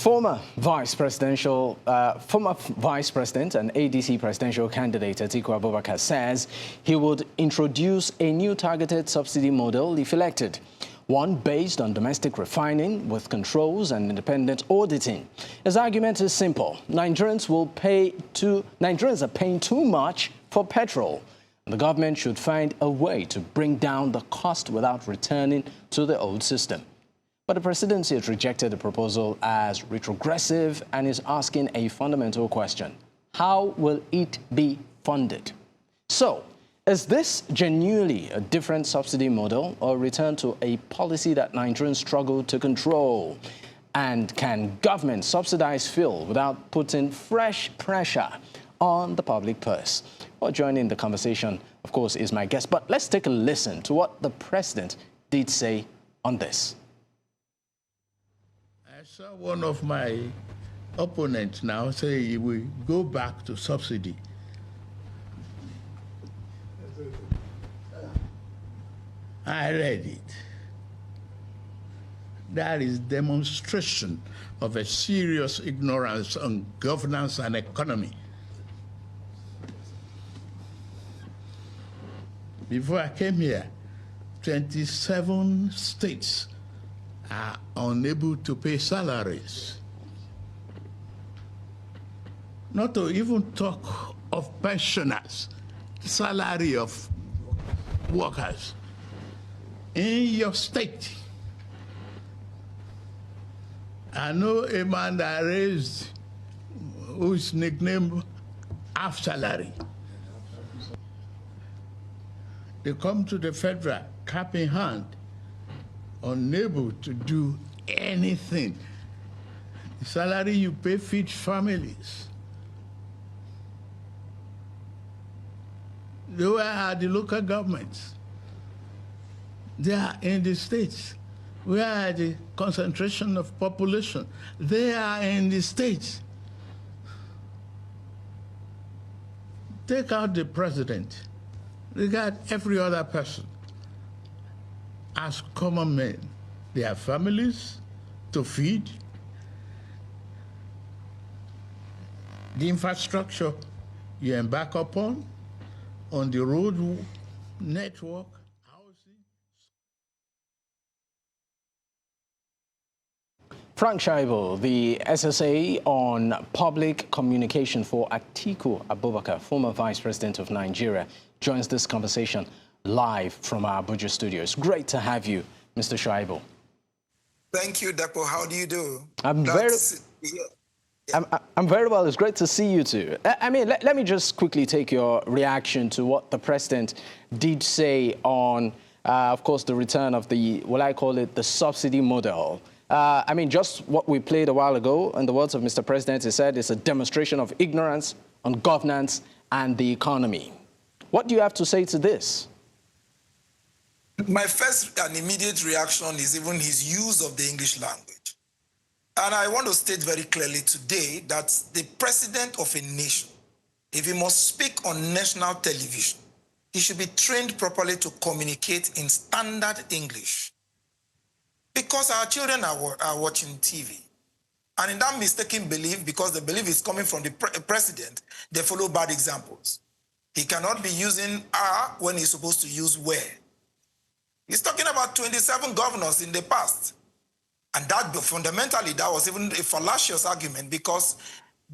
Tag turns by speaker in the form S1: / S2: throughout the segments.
S1: Former Vice President and ADC presidential candidate Atiku Abubakar says he would introduce a new targeted subsidy model if elected, one based on domestic refining with controls and independent auditing. His argument is simple: Nigerians are paying too much for petrol. The government should find a way to bring down the cost without returning to the old system. But the presidency has rejected the proposal as retrogressive and is asking a fundamental question: how will it be funded? So, is this genuinely a different subsidy model or a return to a policy that Nigerians struggle to control? And can government subsidize fuel without putting fresh pressure on the public purse? Well, joining the conversation, of course, is my guest. But let's take a listen to what the president did say on this.
S2: I saw one of my opponents now say we go back to subsidy. I read it. That is demonstration of a serious ignorance on governance and economy. Before I came here, 27 states are unable to pay salaries. Not to even talk of pensioners, salary of workers. In your state, I know a man that raised, who is nicknamed half salary. They come to the federal, cap in hand, unable to do anything. The salary you pay feeds families. Where are the local governments? They are in the states. Where are the concentration of population? They are in the states. Take out the president. Regard every other person as common men. They have families to feed. The infrastructure you embark upon, on the road network, housing.
S1: Phrank Shaibu, the SSA on public communication for Atiku Abubakar, former Vice President of Nigeria, joins this conversation live from our Abuja studios. Great to have you, Mr. Shaibu.
S3: Thank you, Dapo. How do you do?
S1: I'm very well. It's great to see you too. I mean, let me just quickly take your reaction to what the president did say on, of course, the return of the, what I call it, the subsidy model. I mean, just what we played a while ago, in the words of Mr. President, he said it's a demonstration of ignorance on governance and the economy. What do you have to say to this?
S3: My first and immediate reaction is even his use of the English language. And I want to state very clearly today that the president of a nation, if he must speak on national television, he should be trained properly to communicate in standard English. Because our children are watching TV. And in that mistaken belief, because the belief is coming from the president, they follow bad examples. He cannot be using are when he's supposed to use were. He's talking about 27 governors in the past. And that fundamentally, that was even a fallacious argument because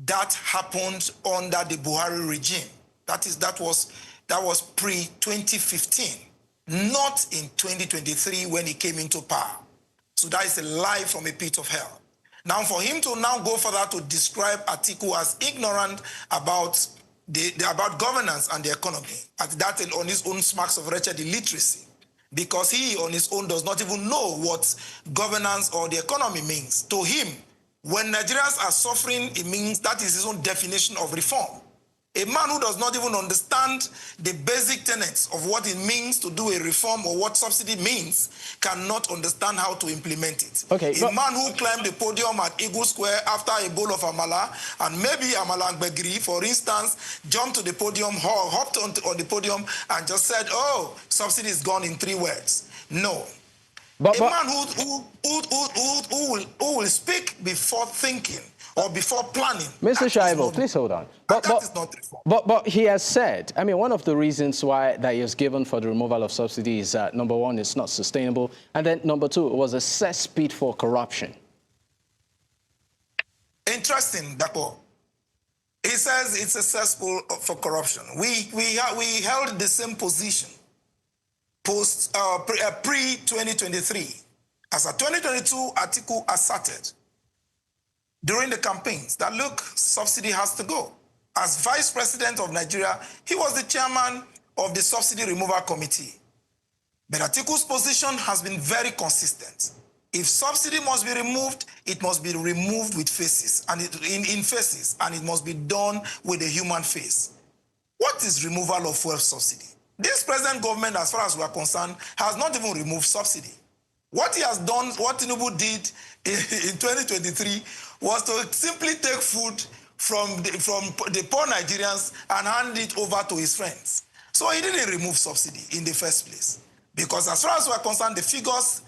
S3: that happened under the Buhari regime. That was pre-2015, not in 2023 when he came into power. So that is a lie from a pit of hell. Now, for him to now go further to describe Atiku as ignorant about governance and the economy, and that on his own smacks of wretched illiteracy, because he on his own does not even know what governance or the economy means. To him, when Nigerians are suffering, it means that is his own definition of reform. A man who does not even understand the basic tenets of what it means to do a reform or what subsidy means cannot understand how to implement it.
S1: Okay,
S3: a man who climbed the podium at Eagle Square after a bowl of amala, and maybe amala and begri, for instance, jumped to the podium, hopped on the podium and just said, oh, subsidy is gone in 3 words. No.
S1: But,
S3: man who will speak before thinking or before planning.
S1: Mr. Shaibu, please hold on.
S3: That is not reform.
S1: But he has said, I mean, one of the reasons why that he has given for the removal of subsidy is that, number one, it's not sustainable, and then number two, it was a cesspit for corruption.
S3: Interesting, Dapo. He says it's a cesspool for corruption. We held the same position pre-2023. As a 2022, Atiku asserted during the campaigns that, look, subsidy has to go. As Vice President of Nigeria, he was the chairman of the Subsidy Removal Committee. But Atiku's position has been very consistent. If subsidy must be removed, it must be removed with faces, and in faces, and it must be done with a human face. What is removal of fuel subsidy? This present government, as far as we are concerned, has not even removed subsidy. What he has done, what Tinubu did in 2023, was to simply take food from the poor Nigerians and hand it over to his friends. So he didn't remove subsidy in the first place. Because as far as we are concerned, the figures,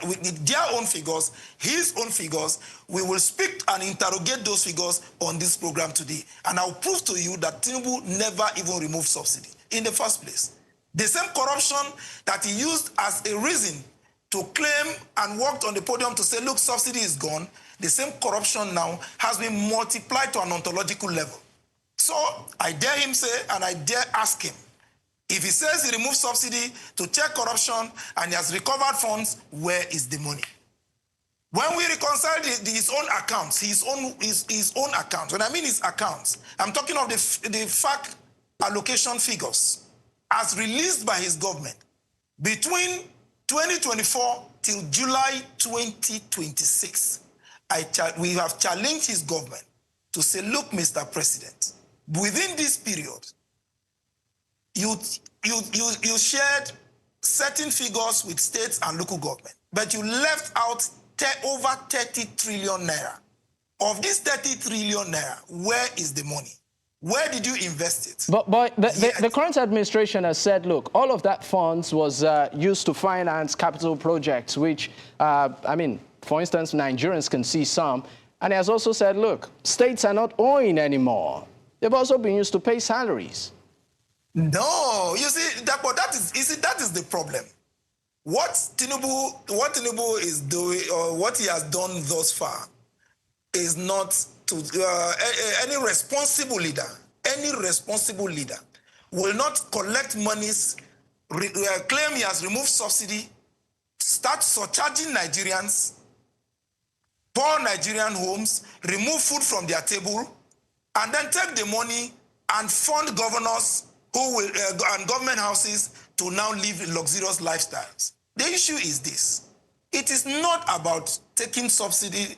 S3: with their own figures, his own figures, we will speak and interrogate those figures on this program today. And I'll prove to you that Tinubu never even removed subsidy in the first place. The same corruption that he used as a reason to claim and worked on the podium to say, look, subsidy is gone, the same corruption now has been multiplied to an ontological level. So I dare him say, and I dare ask him, if he says he removed subsidy to check corruption and he has recovered funds, where is the money? When we reconcile his own accounts, his own accounts, when I mean his accounts, I'm talking of the FAC allocation figures as released by his government between 2024 till July 2026. We have challenged his government to say, look, Mr. President, within this period, you shared certain figures with states and local government, but you left out over 30 trillion naira. Of this 30 trillion naira, where is the money? Where did you invest it?
S1: But the current administration has said, look, all of that funds was used to finance capital projects, which, I mean, for instance, Nigerians can see some. And he has also said, look, states are not owing anymore. They've also been used to pay salaries.
S3: No, you see, that is the problem. What Tinubu is doing, or what he has done thus far, is not to any responsible leader. Any responsible leader will not collect monies, claim he has removed subsidy, start surcharging Nigerians, poor Nigerian homes, remove food from their table, and then take the money and fund governors who will and government houses to now live in luxurious lifestyles. The issue is this. It is not about taking subsidy,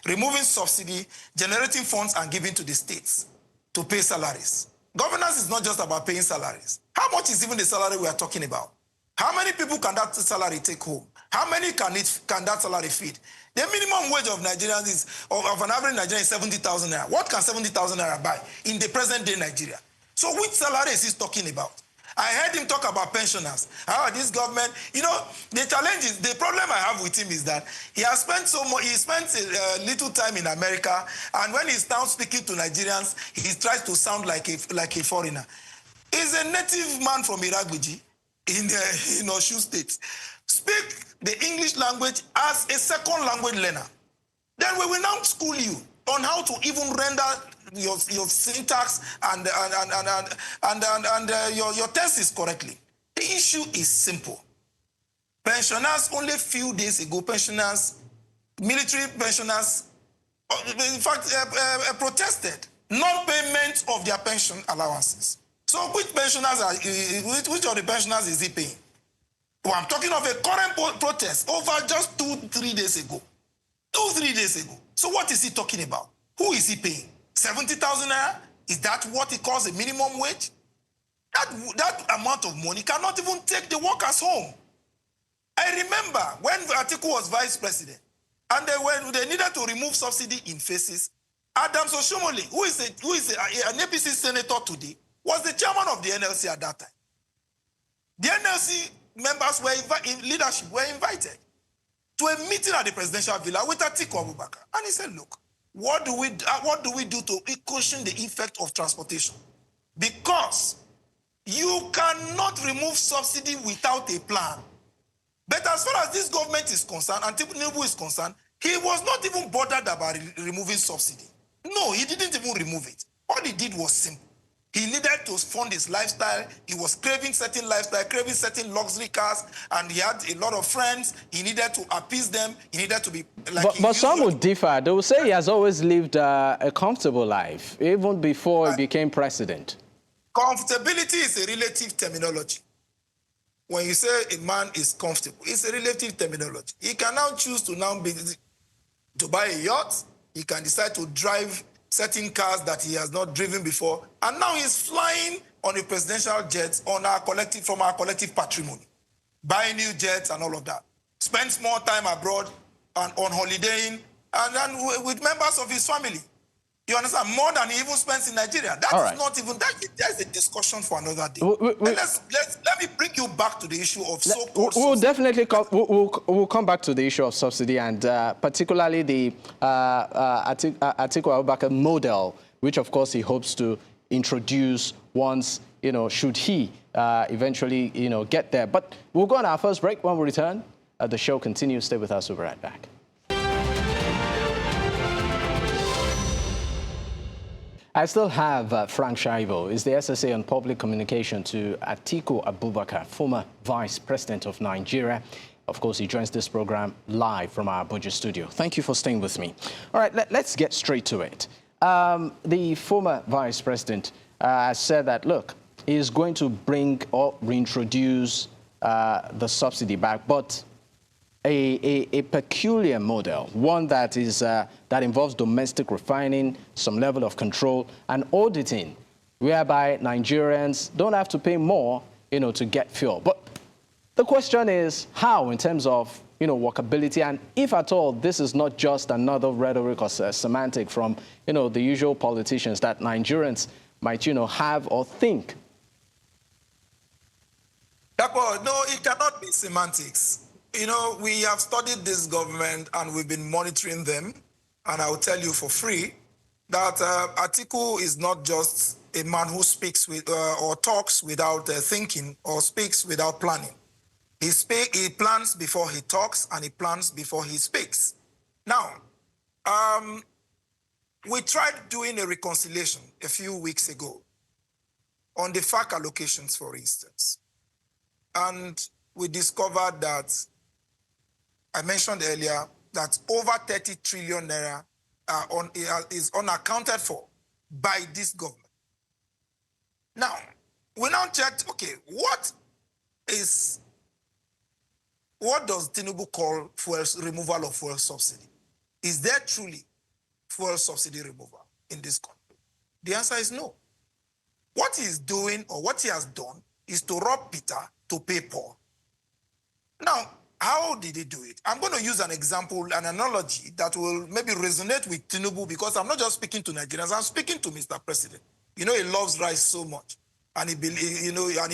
S3: removing subsidy, generating funds and giving to the states to pay salaries. Governance is not just about paying salaries. How much is even the salary we are talking about? How many people can that salary take home? How many can that salary feed? The minimum wage of Nigerians is, of an average Nigerian is 70,000 naira. What can 70,000 naira buy in the present day Nigeria? So which salary is he talking about? I heard him talk about pensioners. How this government, you know, the challenge is, the problem I have with him is that he has spent so much, he spent little time in America, and when he's now speaking to Nigerians, he tries to sound like a foreigner. He's a native man from Iragwiji in Osun State. Speak the English language as a second language learner. Then we will now school you on how to even render your syntax and your thesis correctly. The issue is simple. Pensioners, only a few days ago, military pensioners, in fact, protested non-payment of their pension allowances. So which of the pensioners is he paying? Well, I'm talking of a current protest over just 2-3 days ago. 2-3 days ago. So what is he talking about? Who is he paying? 70,000 naira? Is that what he calls a minimum wage? That amount of money cannot even take the workers home. I remember when Atiku was vice president, and when they needed to remove subsidy in phases, Adams Oshomole, who is an APC senator today, was the chairman of the NLC at that time. The NLC members leadership were invited. to a meeting at the presidential villa with Atiku Abubakar. And he said, look, what do we do to cushion the effect of transportation? Because you cannot remove subsidy without a plan. But as far as this government is concerned, and Tinubu is concerned, he was not even bothered about removing subsidy. No, he didn't even remove it. All he did was simple. He needed to fund his lifestyle. He was craving certain lifestyle, craving certain luxury cars, and he had a lot of friends. He needed to appease them. He needed to be like...
S1: But some would differ. They will say he has always lived a comfortable life, even before he became president.
S3: Comfortability is a relative terminology. When you say a man is comfortable, it's a relative terminology. He can now choose to buy a yacht. He can decide to drive certain cars that he has not driven before. And now he's flying on a presidential jet from our collective patrimony. Buying new jets and all of that. Spends more time abroad and on holidaying and then with members of his family. You understand? More than he even spends in Nigeria. That is not even, that's a discussion for another day. Let me bring you back to the issue of so-called
S1: We'll definitely we'll come back to the issue of subsidy and particularly the Atiku Abubakar model, which of course he hopes to introduce once, should he eventually, get there. But we'll go on our first break. When we return, the show continues. Stay with us. We'll be right back. I still have Phrank Shaibu, is the SSA on public communication to Atiku Abubakar, former Vice President of Nigeria. Of course, he joins this program live from our Abuja studio. Thank you for staying with me. All right, let's get straight to it. The former Vice President said that, look, he's going to bring or reintroduce the subsidy back, but a peculiar model, one that is that involves domestic refining, some level of control, and auditing, whereby Nigerians don't have to pay more, to get fuel. But the question is how, in terms of, workability, and if at all, this is not just another rhetoric or semantic from, the usual politicians that Nigerians might, have or think.
S3: No, it cannot be semantics. We have studied this government and we've been monitoring them. And I will tell you for free that Atiku is not just a man who speaks with or talks without thinking or speaks without planning. He plans before he talks and he plans before he speaks. Now, we tried doing a reconciliation a few weeks ago on the FAC allocations, for instance. And we discovered that I mentioned earlier that over 30 trillion naira is unaccounted for by this government. Now, we now checked, okay, what does Tinubu call removal of fuel subsidy? Is there truly fuel subsidy removal in this country? The answer is no. What he is doing or what he has done is to rob Peter to pay Paul. Now, how did he do it? I'm going to use an example, an analogy that will maybe resonate with Tinubu because I'm not just speaking to Nigerians, I'm speaking to Mr. President. He loves rice so much, and he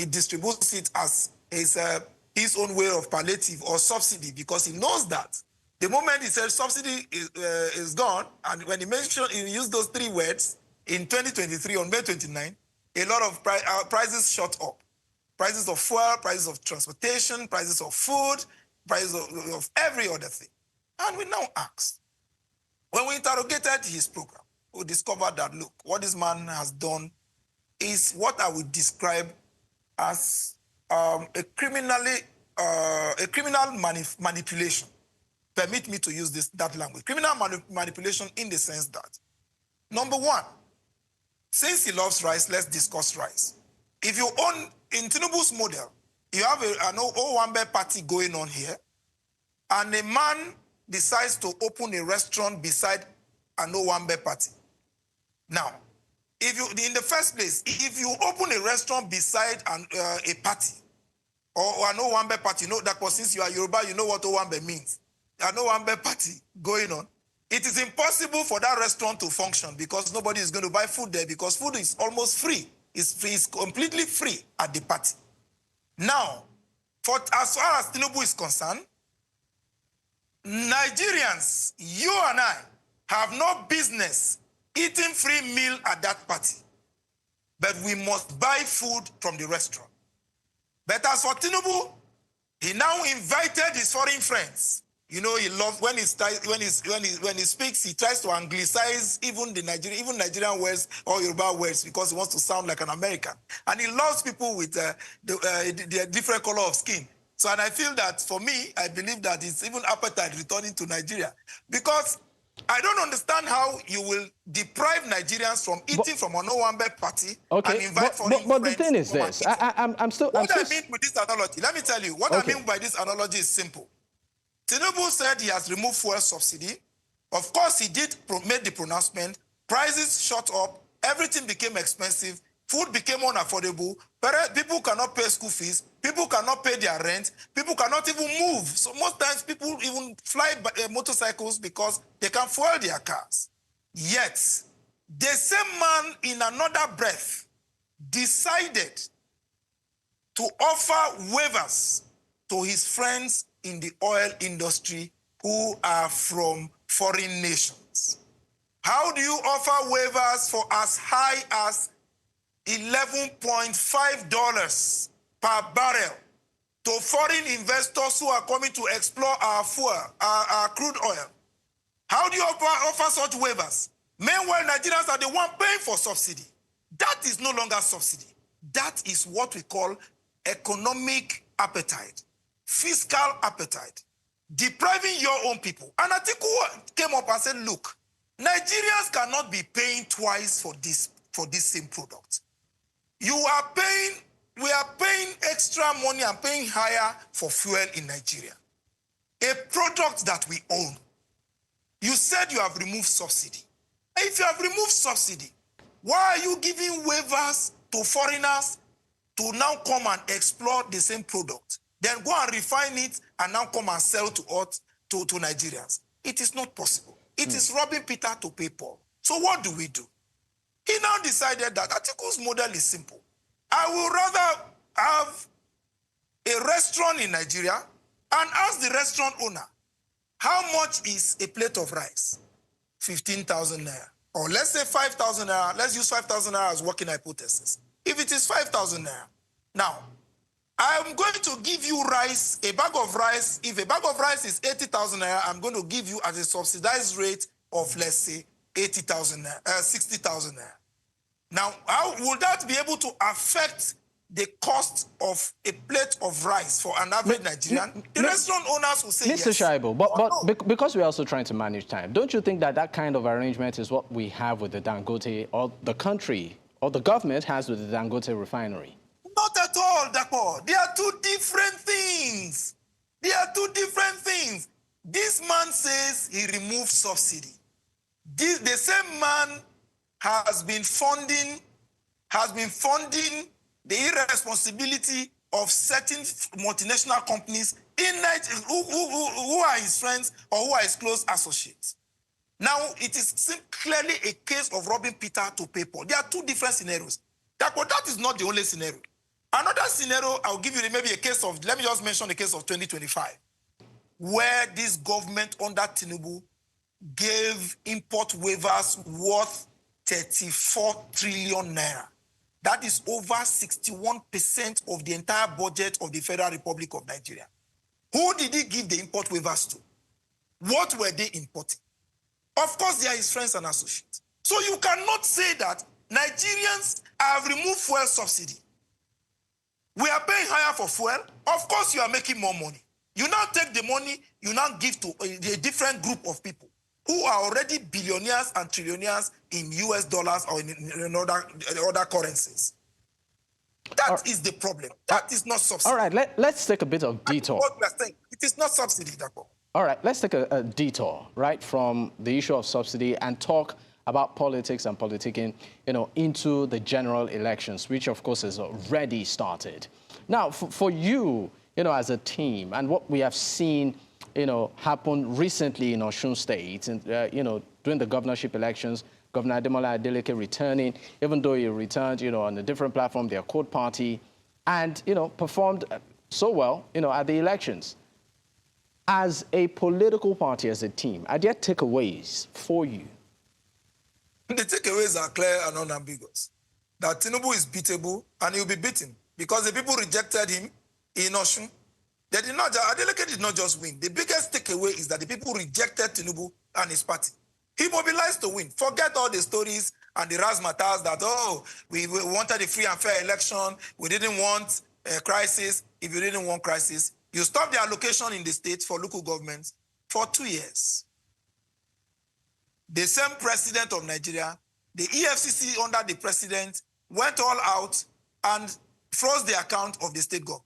S3: distributes it as his own way of palliative or subsidy because he knows that the moment he says subsidy is gone, and when he used those three words in 2023 on May 29, a lot of prices shot up. Prices of fuel, prices of transportation, prices of food, prices of every other thing. And we now ask, when we interrogated his program, we discovered that, look, what this man has done is what I would describe as a criminal manipulation. Permit me to use that language. Criminal manipulation in the sense that, number one, since he loves rice, let's discuss rice. If you own, in Tinubu's model, you have an Owambe party going on here, and a man decides to open a restaurant beside an Owambe party. Now, in the first place, if you open a restaurant beside a party, or an Owambe party, that since you are Yoruba, you know what Owambe means. An Owambe party going on. It is impossible for that restaurant to function because nobody is going to buy food there because food is almost free. It's completely free at the party. Now, as far as Tinubu is concerned, Nigerians, you and I, have no business eating free meal at that party. But we must buy food from the restaurant. But as for Tinubu, he now invited his foreign friends. You know, he loves when he speaks, he tries to anglicize even Nigerian words or Yoruba words because he wants to sound like an American. And he loves people with the different color of skin. So, and I feel that for me, I believe that it's even appetite returning to Nigeria because I don't understand how you will deprive Nigerians from eating from an Owambe party and invite foreign friends.
S1: But the thing is this, I'm still...
S3: What I mean with this analogy, let me tell you, what I mean by this analogy is simple. Tinubu said he has removed fuel subsidy. Of course, he did make the pronouncement. Prices shot up. Everything became expensive. Food became unaffordable. People cannot pay school fees. People cannot pay their rent. People cannot even move. So most times people even fly motorcycles because they can't fuel their cars. Yet, the same man in another breath decided to offer waivers to his friends in the oil industry who are from foreign nations. How do you offer waivers for as high as $11.5 per barrel to foreign investors who are coming to explore our crude oil? How do you offer such waivers? Meanwhile, Nigerians are the one paying for subsidy. That is no longer subsidy. That is what we call economic appetite, fiscal appetite, depriving your own people. And Atiku came up and said, look, Nigerians cannot be paying twice for this same product. We are paying extra money and paying higher for fuel in Nigeria. A product that we own. You said you have removed subsidy. If you have removed subsidy, why are you giving waivers to foreigners to now come and explore the same product? Then go and refine it and now come and sell to Nigerians. It is not possible. It is robbing Peter to pay Paul. So what do we do? He now decided that Atiku's model is simple. I will rather have a restaurant in Nigeria and ask the restaurant owner, how much is a plate of rice? 15,000 naira. Or let's say 5,000 naira. Let's use 5,000 naira as working hypothesis. If it is 5,000 naira, now, I'm going to give you rice, a bag of rice. If a bag of rice is 80,000 naira, I'm going to give you at a subsidized rate of, let's say, 80,000 naira, 60,000 naira. Now, how will that be able to affect the cost of a plate of rice for an average Nigerian? The restaurant owners will say
S1: Mr.
S3: yes.
S1: Shaibu, but because we're also trying to manage time, don't you think that that kind of arrangement is what we have with the Dangote, or the country, or the government has with the Dangote refinery?
S3: Not at all, Dapo. They are two different things. They are two different things. This man says he removed subsidy. The same man has been funding the irresponsibility of certain multinational companies in Nigeria who are his friends or who are his close associates. Now, it is clearly a case of robbing Peter to pay Paul. There are two different scenarios. That is not the only scenario. Another scenario, I'll give you maybe a case of, let me just mention the case of 2025, where this government under Tinubu gave import waivers worth 34 trillion naira. That is over 61% of the entire budget of the Federal Republic of Nigeria. Who did he give the import waivers to? What were they importing? Of course, they are his friends and associates. So you cannot say that Nigerians have removed fuel subsidy. We are paying higher for fuel. Of course, you are making more money. You now take the money, you now give to a different group of people who are already billionaires and trillionaires in US dollars or in other currencies. That is the problem. That is not subsidy.
S1: All right, let's take a bit of detour.
S3: What we are saying. It is not subsidy, Dapo.
S1: All right, let's take a detour, right, from the issue of subsidy and talk about politics and politicking, into the general elections, which, of course, has already started. Now, for you, as a team, and what we have seen, happen recently in Osun State, and, during the governorship elections, Governor Ademola Adeleke returning, even though he returned, on a different platform, their court party, and, performed so well, at the elections. As a political party, as a team, are there takeaways for you?
S3: The takeaways are clear and unambiguous. That Tinubu is beatable and he'll be beaten because the people rejected him in Osun. They did not, Adeleke did not just win. The biggest takeaway is that the people rejected Tinubu and his party. He mobilized to win. Forget all the stories and the razzmatazz that, oh, we wanted a free and fair election. We didn't want a crisis. If you didn't want crisis, you stopped the allocation in the state for local governments for 2 years. The same president of Nigeria, the EFCC under the president, went all out and froze the account of the state government.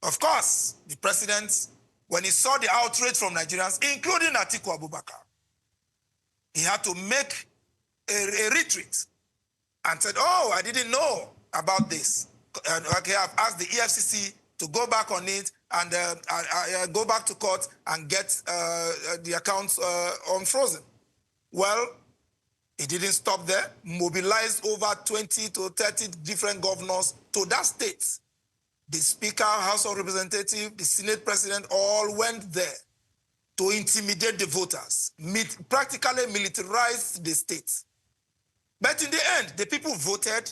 S3: Of course, the president, when he saw the outrage from Nigerians, including Atiku Abubakar, he had to make a retreat and said, oh, I didn't know about this. Okay, I've asked the EFCC to go back on it and go back to court and get the accounts unfrozen. Well, he didn't stop there, mobilized over 20 to 30 different governors to that state. The Speaker, House of Representatives, the Senate President all went there to intimidate the voters, practically militarize the state. But in the end, the people voted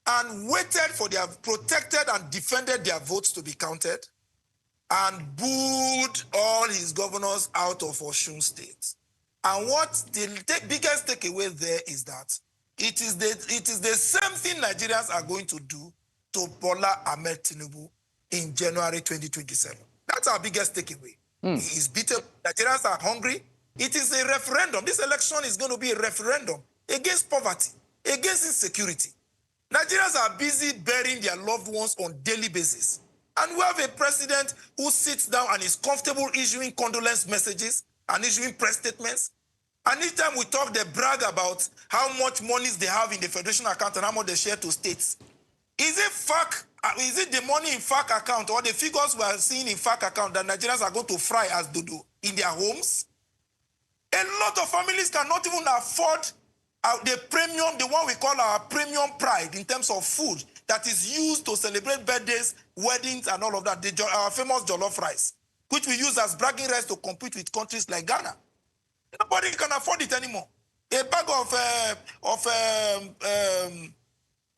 S3: and waited for their, protected and defended their votes to be counted and booed all his governors out of Osun State. And what the biggest takeaway there is that it is the same thing Nigerians are going to do to Bola Ahmed Tinubu in January 2027. That's our biggest takeaway. He is beaten. Nigerians are hungry. It is a referendum. This election is going to be a referendum against poverty, against insecurity. Nigerians are busy burying their loved ones on a daily basis. And we have a president who sits down and is comfortable issuing condolence messages and issuing press statements. And each time we talk, they brag about how much monies they have in the federation account and how much they share to states. Is it the money in FAC account or the figures we are seeing in FAC account that Nigerians are going to fry as dodo in their homes? A lot of families cannot even afford the premium, the one we call our premium pride in terms of food that is used to celebrate birthdays, weddings, and all of that. Our famous jollof rice, which we use as bragging rights to compete with countries like Ghana. Nobody can afford it anymore. A bag of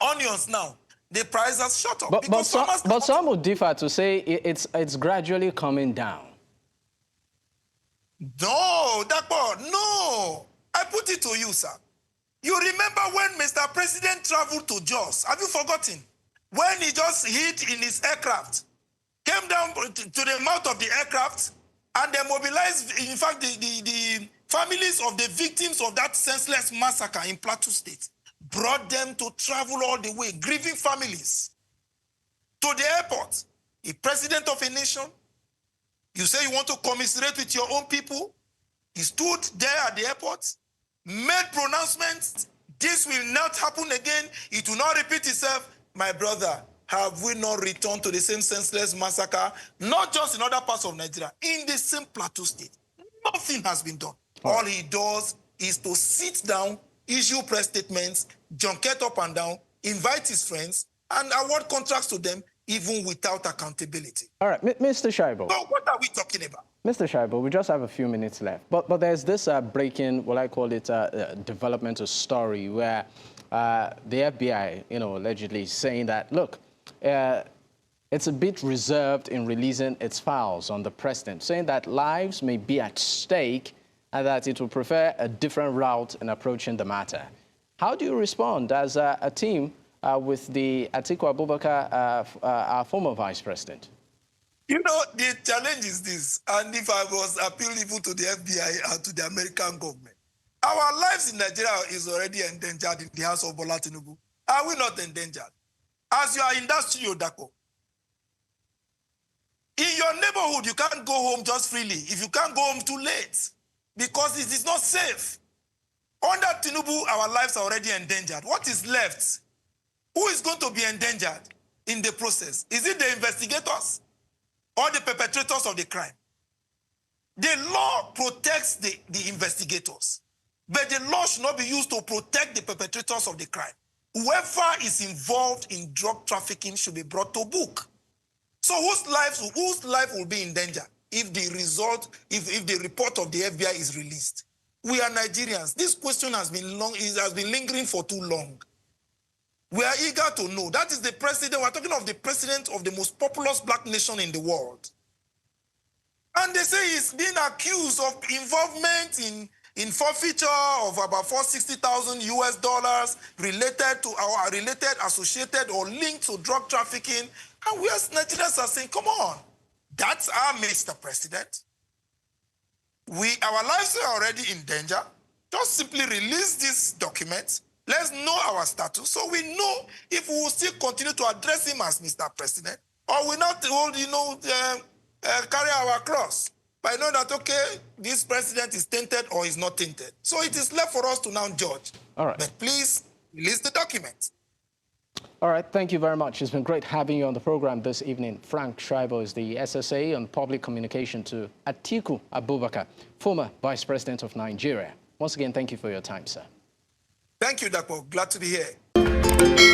S3: onions now, the price has shot up.
S1: But some would differ to say it's gradually coming down.
S3: No, no. I put it to you, sir. You remember when Mr. President traveled to Jos? Have you forgotten? When he just hid in his aircraft, came down to the mouth of the aircraft, and they mobilized, in fact, the families of the victims of that senseless massacre in Plateau State, brought them to travel all the way, grieving families, to the airport. A president of a nation, you say you want to commiserate with your own people. He stood there at the airport, made pronouncements. This will not happen again. It will not repeat itself. My brother, have we not returned to the same senseless massacre, not just in other parts of Nigeria, in the same Plateau State? Nothing has been done. All he does is to sit down, issue press statements, junket up and down, invite his friends, and award contracts to them, even without accountability.
S1: All right, Mr. Shaibu.
S3: So what are we talking about?
S1: Mr. Shaibu, we just have a few minutes left. But there's this breaking, what I call it, developmental story where the FBI, allegedly saying that, look, it's a bit reserved in releasing its files on the president, saying that lives may be at stake and that it will prefer a different route in approaching the matter. How do you respond as a team with the Atiku Abubakar, our former vice president?
S3: You know, the challenge is this, and if I was appealing even to the FBI and to the American government, our lives in Nigeria is already endangered in the house of Bola Tinubu. Are we not endangered? As you are in that studio, Dako, in your neighborhood, you can't go home just freely. If you can't go home too late, because it is not safe. Under Tinubu, our lives are already endangered. What is left? Who is going to be endangered in the process? Is it the investigators or the perpetrators of the crime? The law protects the investigators, but the law should not be used to protect the perpetrators of the crime. Whoever is involved in drug trafficking should be brought to book. So whose life will be in danger? if the result, if the report of the FBI is released? We are Nigerians. This question has been lingering for too long. We are eager to know. That is the president. We're talking of the president of the most populous black nation in the world. And they say he's being accused of involvement in forfeiture of about $460,000 related to our associated or linked to drug trafficking. And we as Nigerians are saying, come on, that's our Mr. President. Our lives are already in danger. Just simply release these documents. Let's know our status so we know if we will still continue to address him as Mr. President or we not carry our cross. But I know that, okay, this president is tainted or is not tainted. So it is left for us to now judge.
S1: All right.
S3: But please release the documents.
S1: All right, thank you very much. It's been great having you on the program this evening. Phrank Shaibu is the SSA on public communication to Atiku Abubakar, former Vice President of Nigeria. Once again, thank you for your time, sir.
S3: Thank you, Dapo. Glad to be here.